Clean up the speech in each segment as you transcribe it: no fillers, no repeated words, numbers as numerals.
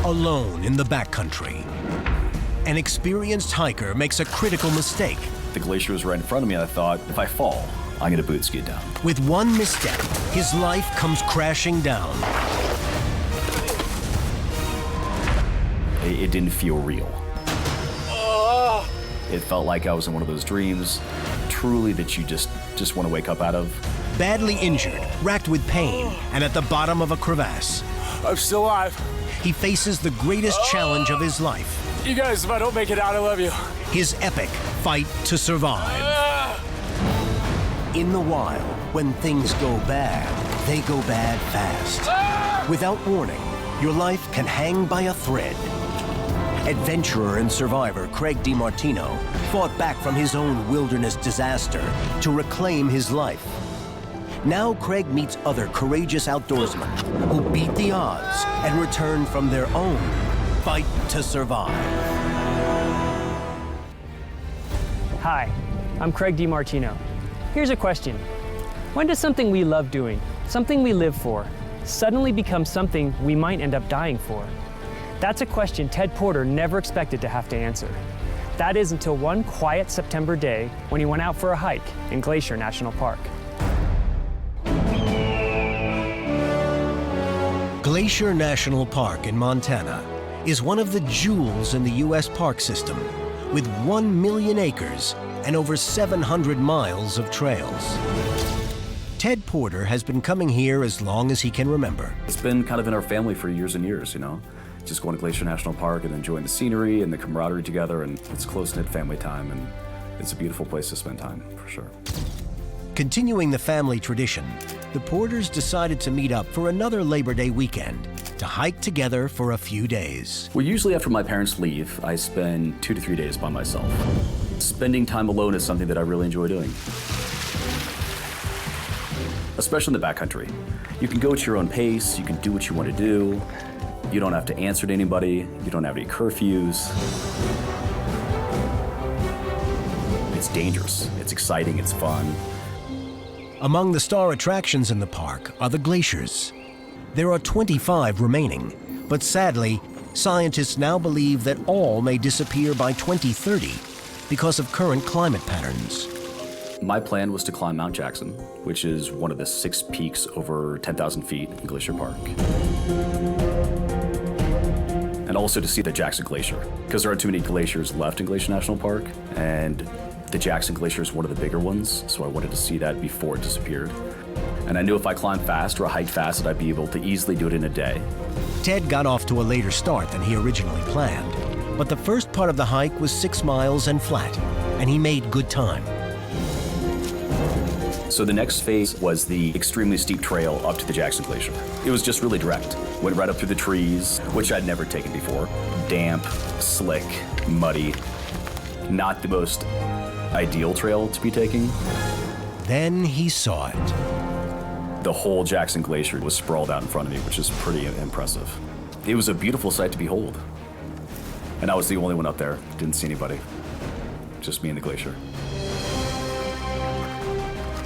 alone in the backcountry. An experienced hiker makes a critical mistake. The glacier was right in front of me, and I thought, if I fall, I'm gonna boot ski down. With one misstep, his life comes crashing down. It didn't feel real. It felt like I was in one of those dreams, truly, that you just want to wake up out of. Badly injured, racked with pain, and at the bottom of a crevasse. I'm still alive. He faces the greatest challenge of his life. You guys, if I don't make it out, I love you. His epic fight to survive. In the wild, when things go bad, they go bad fast. Without warning, your life can hang by a thread. Adventurer and survivor Craig DeMartino fought back from his own wilderness disaster to reclaim his life. Now Craig meets other courageous outdoorsmen who beat the odds and return from their own fight to survive. Hi, I'm Craig DeMartino. Here's a question. When does something we love doing, something we live for, suddenly become something we might end up dying for? That's a question Ted Porter never expected to have to answer. That is until one quiet September day when he went out for a hike in Glacier National Park. Glacier National Park in Montana is one of the jewels in the U.S. park system, with 1 million acres and over 700 miles of trails. Ted Porter has been coming here as long as he can remember. It's been kind of in our family for years and years, you know? Just going to Glacier National Park and enjoying the scenery and the camaraderie together, and it's close-knit family time, and it's a beautiful place to spend time, for sure. Continuing the family tradition, the Porters decided to meet up for another Labor Day weekend to hike together for a few days. Well, usually after my parents leave, I spend 2 to 3 days by myself. Spending time alone is something that I really enjoy doing. Especially in the backcountry. You can go at your own pace, you can do what you want to do. You don't have to answer to anybody. You don't have any curfews. It's dangerous. It's exciting. It's fun. Among the star attractions in the park are the glaciers. There are 25 remaining, but sadly, scientists now believe that all may disappear by 2030 because of current climate patterns. My plan was to climb Mount Jackson, which is one of the 6 peaks over 10,000 feet in Glacier Park. And also to see the Jackson Glacier, because there aren't too many glaciers left in Glacier National Park, and the Jackson Glacier is one of the bigger ones, so I wanted to see that before it disappeared. And I knew if I climbed fast or hiked fast that I'd be able to easily do it in a day. Ted got off to a later start than he originally planned, but the first part of the hike was 6 miles and flat, and he made good time. So the next phase was the extremely steep trail up to the Jackson Glacier. It was just really direct. Went right up through the trees, which I'd never taken before. Damp, slick, muddy. Not the most ideal trail to be taking. Then he saw it. The whole Jackson Glacier was sprawled out in front of me, which is pretty impressive. It was a beautiful sight to behold. And I was the only one up there. Didn't see anybody. Just me and the glacier.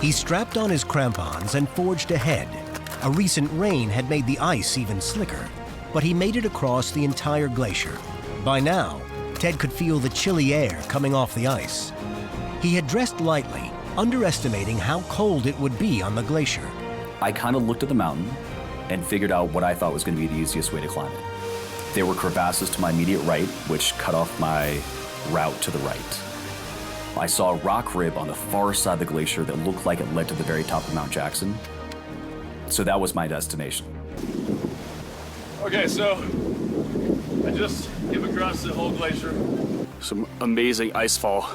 He strapped on his crampons and forged ahead. A recent rain had made the ice even slicker, but he made it across the entire glacier. By now, Ted could feel the chilly air coming off the ice. He had dressed lightly, underestimating how cold it would be on the glacier. I kind of looked at the mountain and figured out what I thought was going to be the easiest way to climb it. There were crevasses to my immediate right, which cut off my route to the right. I saw a rock rib on the far side of the glacier that looked like it led to the very top of Mount Jackson. So that was my destination. Okay, so I just came across the whole glacier. Some amazing ice fall.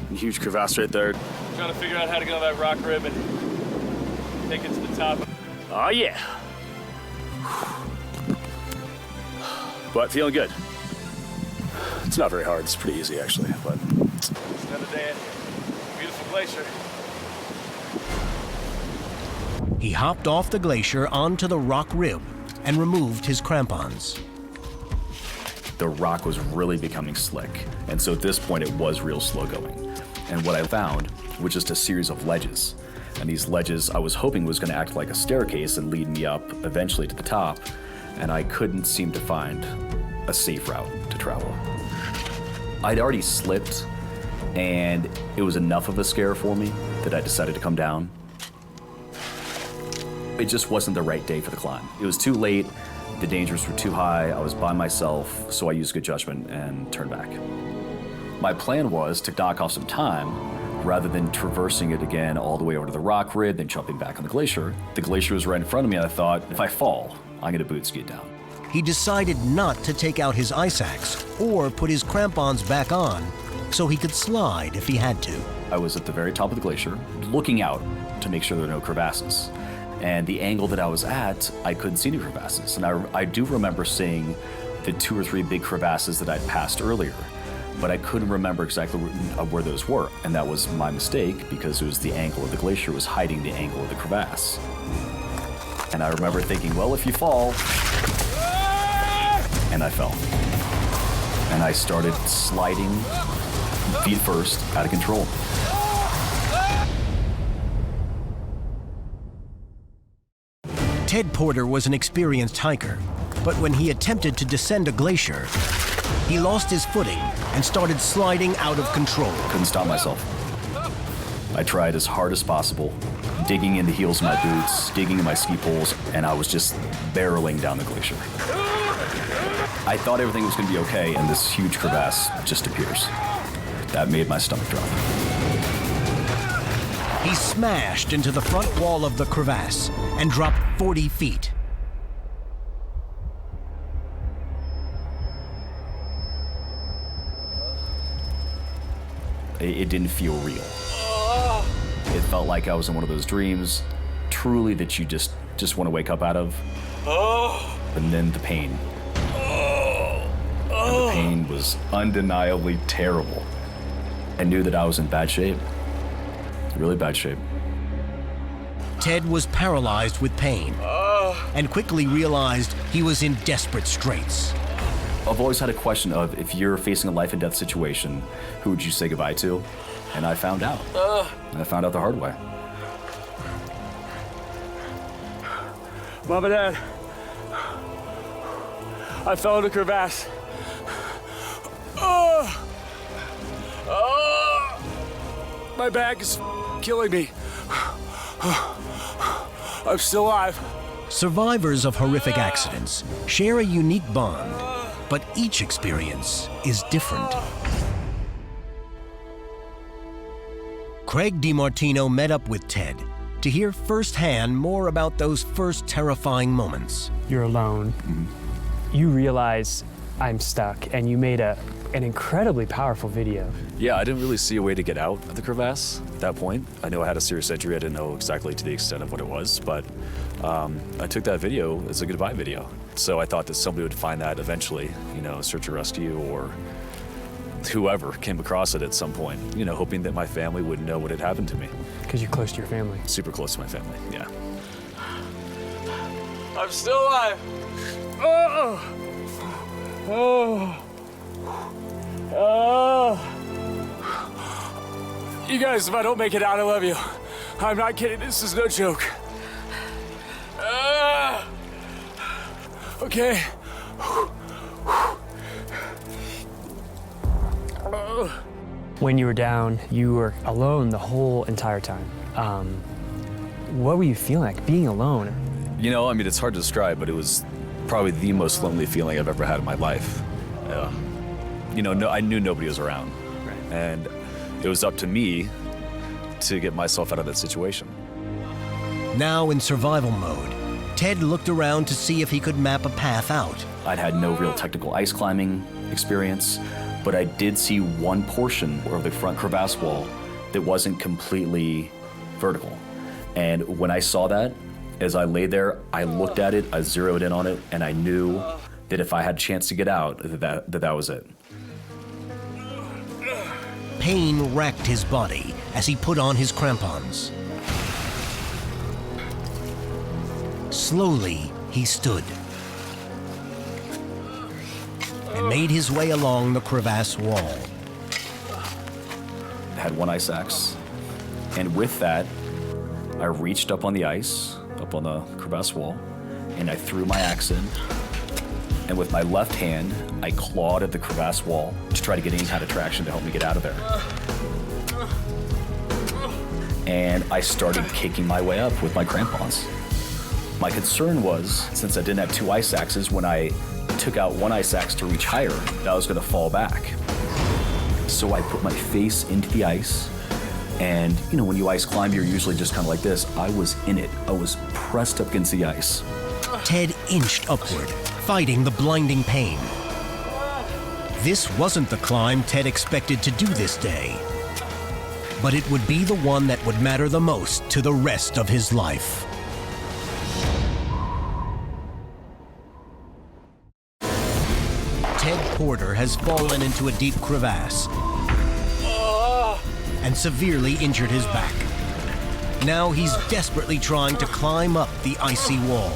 And huge crevasse right there. Trying to figure out how to get on that rock rib and take it to the top. Oh yeah. But feeling good. It's not very hard, it's pretty easy actually, but another day at beautiful glacier. He hopped off the glacier onto the rock rib and removed his crampons. The rock was really becoming slick, and so at this point it was real slow going. And what I found was just a series of ledges. And these ledges I was hoping was going to act like a staircase and lead me up eventually to the top. and I couldn't seem to find a safe route to travel. I'd already slipped, and it was enough of a scare for me that I decided to come down. It just wasn't the right day for the climb. It was too late, the dangers were too high, I was by myself, so I used good judgment and turned back. My plan was to knock off some time rather than traversing it again all the way over to the rock ridge, then jumping back on the glacier. The glacier was right in front of me, and I thought, if I fall, I'm gonna boot ski it down. He decided not to take out his ice axe or put his crampons back on so he could slide if he had to. I was at the very top of the glacier, looking out to make sure there were no crevasses. And the angle that I was at, I couldn't see any crevasses. And I do remember seeing the 2 or 3 big crevasses that I'd passed earlier, but I couldn't remember exactly where those were. And that was my mistake, because it was the angle of the glacier was hiding the angle of the crevasse. And I remember thinking, well, if you fall, and I fell. And I started sliding feet first, out of control. Ted Porter was an experienced hiker, but when he attempted to descend a glacier, he lost his footing and started sliding out of control. Couldn't stop myself. I tried as hard as possible, digging in the heels of my boots, digging in my ski poles, and I was just barreling down the glacier. I thought everything was going to be okay, and this huge crevasse just appears. That made my stomach drop. He smashed into the front wall of the crevasse and dropped 40 feet. It didn't feel real. It felt like I was in one of those dreams, truly that you just want to wake up out of. And then the pain. And the pain was undeniably terrible. I knew that I was in bad shape. Really bad shape. Ted was paralyzed with pain and quickly realized he was in desperate straits. I've always had a question of, if you're facing a life and death situation, who would you say goodbye to? And I found out. And I found out the hard way. Mom and Dad, I fell in a crevasse. My back is killing me. I'm still alive. Survivors of horrific accidents share a unique bond, but each experience is different. Craig DeMartino met up with Ted to hear firsthand more about those first terrifying moments. You're alone. You realize I'm stuck, and you made an incredibly powerful video. Yeah, I didn't really see a way to get out of the crevasse at that point. I knew I had a serious injury. I didn't know exactly to the extent of what it was, but I took that video as a goodbye video. So I thought that somebody would find that eventually, you know, search and rescue or whoever came across it at some point, you know, hoping that my family would know what had happened to me. Because you're close to your family. Super close to my family, yeah. I'm still alive. Oh. You guys, if I don't make it out, I love you. I'm not kidding, this is no joke. Okay. When you were down, you were alone the whole entire time. What were you feeling like, being alone? You know, I mean, it's hard to describe, but it was probably the most lonely feeling I've ever had in my life. You know, I knew nobody was around. Right. And it was up to me to get myself out of that situation. Now in survival mode, Ted looked around to see if he could map a path out. I'd had no real technical ice climbing experience, but I did see one portion of the front crevasse wall that wasn't completely vertical. And when I saw that, as I lay there, I looked at it, I zeroed in on it, and I knew that if I had a chance to get out, that was it. Pain racked his body as he put on his crampons. Slowly, he stood and made his way along the crevasse wall. I had one ice axe, and with that, I reached up on the ice, up on the crevasse wall, and I threw my axe in. And with my left hand, I clawed at the crevasse wall to try to get any kind of traction to help me get out of there. And I started kicking my way up with my crampons. My concern was, since I didn't have two ice axes, when I took out one ice axe to reach higher, that I was gonna fall back. So I put my face into the ice, and you know, when you ice climb, you're usually just kind of like this. I was in it. I was pressed up against the ice. Ted inched upward, fighting the blinding pain. This wasn't the climb Ted expected to do this day, but it would be the one that would matter the most to the rest of his life. Ted Porter has fallen into a deep crevasse and severely injured his back. Now he's desperately trying to climb up the icy wall.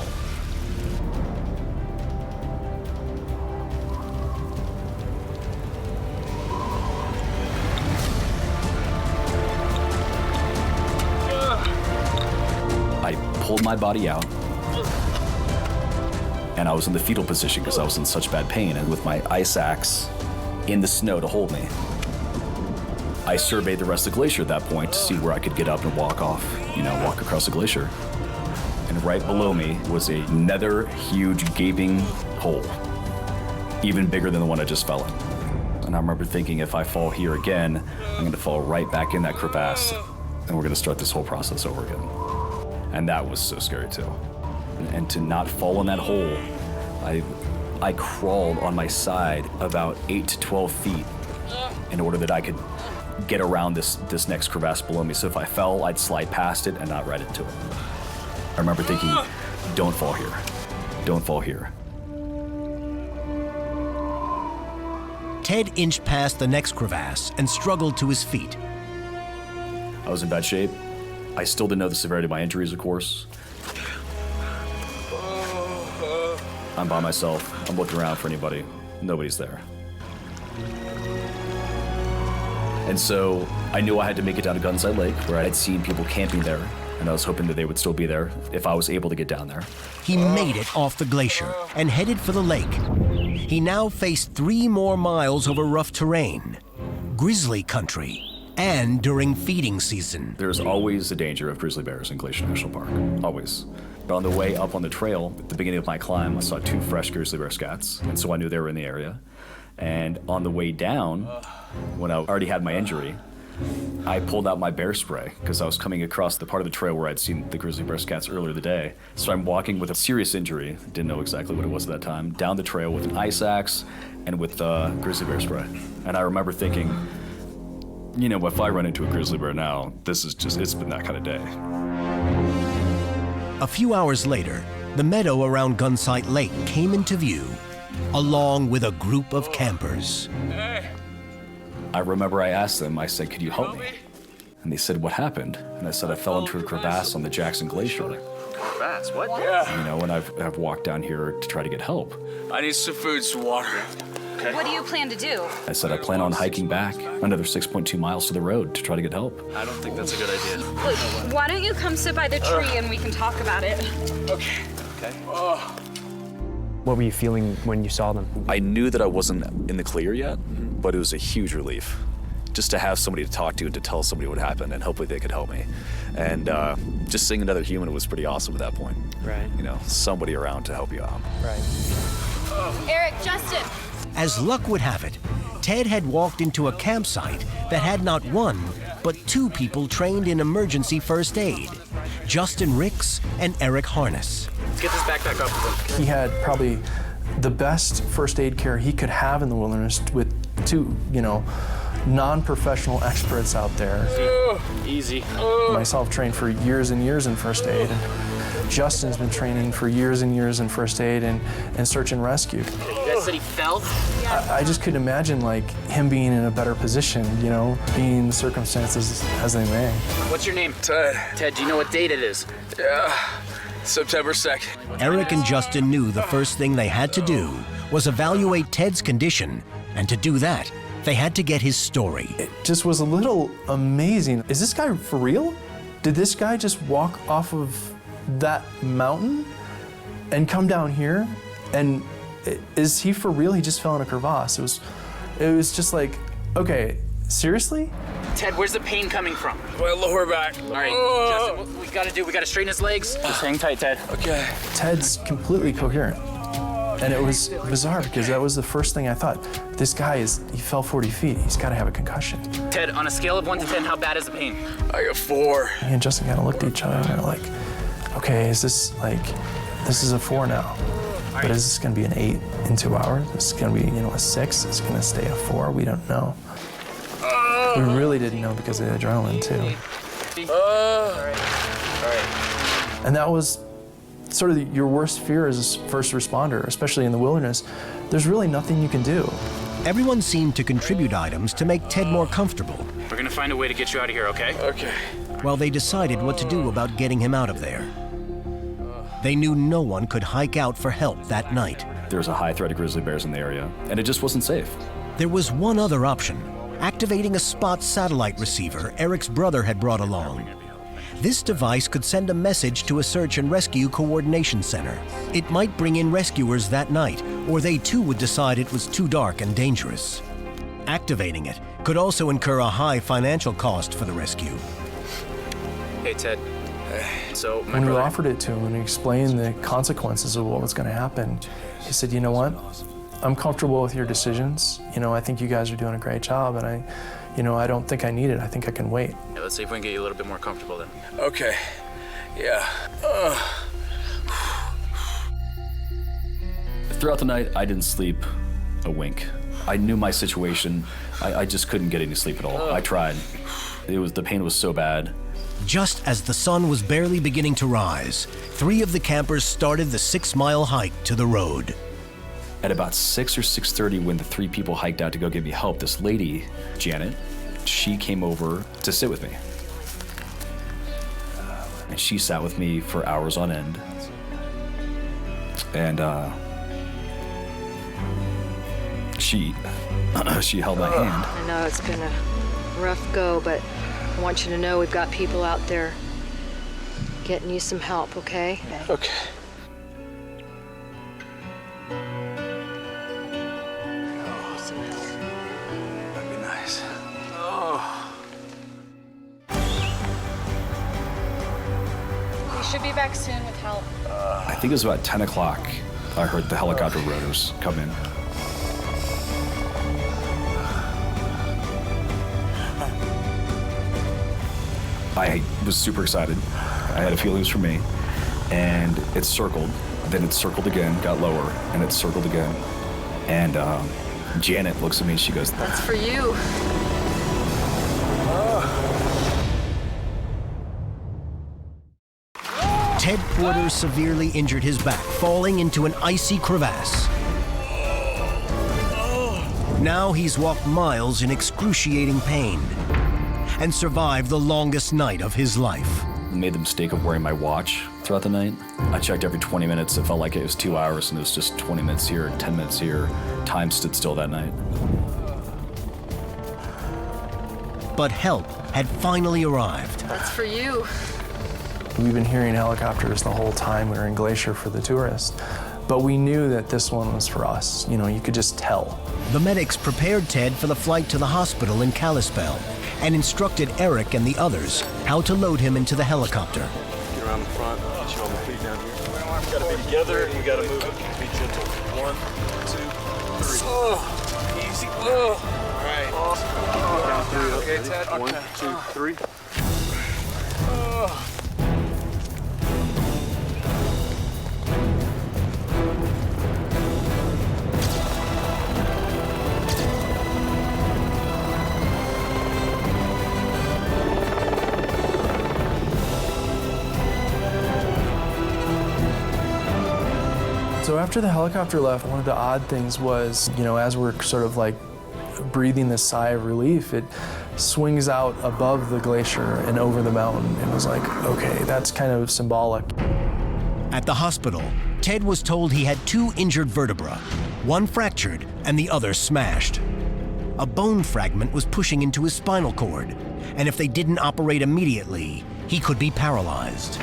I pulled my body out, and I was in the fetal position because I was in such bad pain, and with my ice axe in the snow to hold me. I surveyed the rest of the glacier at that point to see where I could get up and walk off, walk across the glacier. And right below me was another huge gaping hole, even bigger than the one I just fell in. And I remember thinking, if I fall here again, I'm gonna fall right back in that crevasse, and we're gonna start this whole process over again. And that was so scary too. And to not fall in that hole, I crawled on my side about 8 to 12 feet in order that I could get around this next crevasse below me. So if I fell, I'd slide past it and not right into it. I remember thinking, don't fall here. Don't fall here. Ted inched past the next crevasse and struggled to his feet. I was in bad shape. I still didn't know the severity of my injuries, of course. I'm by myself. I'm looking around for anybody. Nobody's there. And so I knew I had to make it down to Gunsight Lake, where I had seen people camping there, and I was hoping that they would still be there if I was able to get down there. He made it off the glacier and headed for the lake. He now faced 3 more miles over rough terrain, grizzly country, and during feeding season. There's always the danger of grizzly bears in Glacier National Park, always. But on the way up on the trail, at the beginning of my climb, I saw 2 fresh grizzly bear scats, and so I knew they were in the area. And on the way down, when I already had my injury, I pulled out my bear spray because I was coming across the part of the trail where I'd seen the grizzly bear scats earlier the day. So I'm walking with a serious injury, didn't know exactly what it was at that time, down the trail with an ice axe and with grizzly bear spray. And I remember thinking, if I run into a grizzly bear now, it's been that kind of day. A few hours later, the meadow around Gunsight Lake came into view, along with a group of campers. I remember I asked them, I said, could you help me? And they said, what happened? And I said, I fell into a crevasse on the Jackson Glacier. Crevasse? What? Yeah. And I've walked down here to try to get help. I need some food, some water. Okay. What do you plan to do? I said, I plan on hiking back another 6.2 miles to the road to try to get help. I don't think that's a good idea. Look, why don't you come sit by the tree and we can talk about it? Okay. What were you feeling when you saw them? I knew that I wasn't in the clear yet, but it was a huge relief just to have somebody to talk to and to tell somebody what happened, and hopefully they could help me. And just seeing another human was pretty awesome at that point. Right. Somebody around to help you out. Right. Eric, Justin. As luck would have it, Ted had walked into a campsite that had not 1, but 2 people trained in emergency first aid, Justin Ricks and Eric Harness. Let's get this backpack up. He had probably the best first aid care he could have in the wilderness with 2, non-professional experts out there. Easy. Myself trained for years and years in first aid. And Justin's been training for years and years in first aid and search and rescue. You guys said he fell? I just couldn't imagine him being in a better position, being the circumstances as they may. What's your name? Ted. Ted, do you know what date it is? Yeah. September 2nd. Eric and Justin knew the first thing they had to do was evaluate Ted's condition, and to do that, they had to get his story. It just was a little amazing. Is this guy for real? Did this guy just walk off of that mountain? and come down here, and is he for real? He just fell in a crevasse. It was just like, okay, seriously? Ted, where's the pain coming from? My lower back. All right, Justin, what we gotta do, we gotta straighten his legs. Just hang tight, Ted. Okay. Ted's completely coherent. And it was bizarre because that was the first thing I thought. This guy he fell 40 feet. He's got to have a concussion. Ted, on a scale of 1 to 10, how bad is the pain? I got 4. Me and Justin kind of looked at each other and we're like, okay, is this a 4 now? But is this going to be an 8 in 2 hours? Is it going to be, a 6? Is it going to stay a 4? We don't know. We really didn't know because of the adrenaline too. All right. And that was sort of your worst fear as a first responder, especially in the wilderness. There's really nothing you can do. Everyone seemed to contribute items to make Ted more comfortable, We're gonna find a way to get you out of here, okay? Okay. while they decided what to do about getting him out of there. They knew no one could hike out for help that night. There was a high threat of grizzly bears in the area, and it just wasn't safe. There was one other option, activating a spot satellite receiver Eric's brother had brought along. This device could send a message to a search and rescue coordination center. It might bring in rescuers that night, or they too would decide it was too dark and dangerous. Activating it could also incur a high financial cost for the rescue. Hey, Ted. So, my When we brother... offered it to him and explained the consequences of what was going to happen, he said, you know what? I'm comfortable with your decisions. I think you guys are doing a great job, and I don't think I need it. I think I can wait. Yeah, let's see if we can get you a little bit more comfortable then. Okay. Yeah. Throughout the night, I didn't sleep a wink. I knew my situation. I just couldn't get any sleep at all. I tried. The pain was so bad. Just as the sun was barely beginning to rise, 3 of the campers started the 6-mile hike to the road. At about 6 or 6:30, when the 3 people hiked out to go get me help, this lady, Janet, she came over to sit with me. And she sat with me for hours on end. And she held my hand. I know it's been a rough go, but I want you to know we've got people out there getting you some help, okay? Okay. Some help. That'd be nice. We should be back soon with help. I think it was about 10 o'clock. I heard the helicopter rotors come in. I was super excited. I had a feeling it was for me. And it circled, then it circled again, got lower, and it circled again. And Janet looks at me and she goes, That's for you. Ted Porter severely injured his back, falling into an icy crevasse. Now he's walked miles in excruciating pain and survived the longest night of his life. I made the mistake of wearing my watch throughout the night. I checked every 20 minutes. It felt like it was 2 hours, and it was just 20 minutes here, 10 minutes here. Time stood still that night. But help had finally arrived. That's for you. We've been hearing helicopters the whole time we were in Glacier for the tourists, but we knew that this one was for us. You could just tell. The medics prepared Ted for the flight to the hospital in Kalispell and instructed Eric and the others how to load him into the helicopter. Get around the front. Get you on the feet down here. We gotta be together and we gotta move it. Be gentle. 1, 2, 3. Easy. All right. Count 3 up. Okay, Ted. 1, 2, 3. So after the helicopter left, one of the odd things was, as we're sort of like breathing this sigh of relief, it swings out above the glacier and over the mountain. It was like, okay, that's kind of symbolic. At the hospital, Ted was told he had 2 injured vertebrae, one fractured and the other smashed. A bone fragment was pushing into his spinal cord, and if they didn't operate immediately, he could be paralyzed.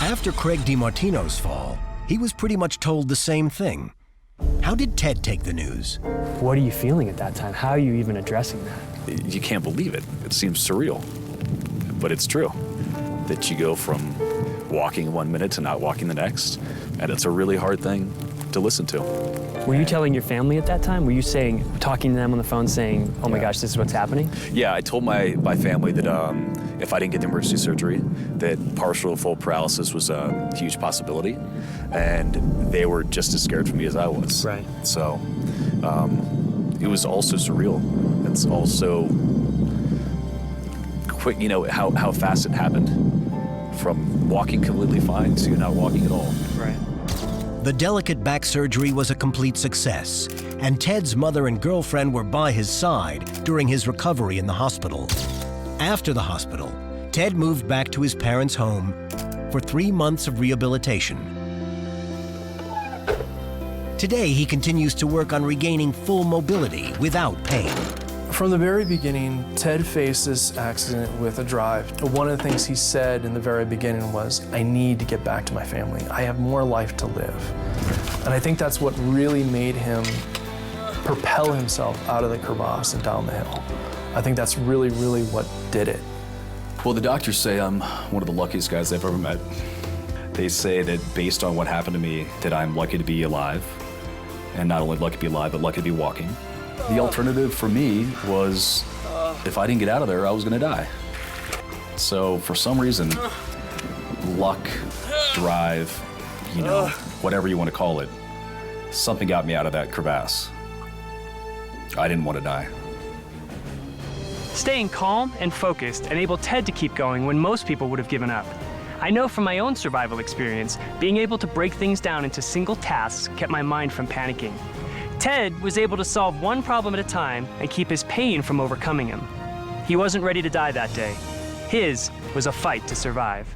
After Craig DeMartino's fall, he was pretty much told the same thing. How did Ted take the news? What are you feeling at that time? How are you even addressing that? You can't believe it. It seems surreal, but it's true. That you go from walking 1 minute to not walking the next, and it's a really hard thing to listen to. Were you telling your family at that time? Were you talking to them on the phone saying, oh my gosh, this is what's happening? Yeah, I told my family that if I didn't get the emergency surgery, that partial to full paralysis was a huge possibility, and they were just as scared for me as I was. Right. So it was also surreal. It's also quick, you know, how fast it happened, from walking completely fine to not walking at all. Right. The delicate back surgery was a complete success, and Ted's mother and girlfriend were by his side during his recovery in the hospital. After the hospital, Ted moved back to his parents' home for 3 months of rehabilitation. Today, he continues to work on regaining full mobility without pain. From the very beginning, Ted faced this accident with a drive. One of the things he said in the very beginning was, I need to get back to my family. I have more life to live. And I think that's what really made him propel himself out of the crevasse and down the hill. I think that's really, really what did it. Well, the doctors say I'm one of the luckiest guys they've ever met. They say that based on what happened to me, that I'm lucky to be alive. And not only lucky to be alive, but lucky to be walking. The alternative for me was, if I didn't get out of there, I was gonna die. So for some reason, luck, drive, you know, whatever you want to call it, something got me out of that crevasse. I didn't want to die. Staying calm and focused enabled Ted to keep going when most people would have given up. I know from my own survival experience, being able to break things down into single tasks kept my mind from panicking. Ted was able to solve one problem at a time and keep his pain from overcoming him. He wasn't ready to die that day. His was a fight to survive.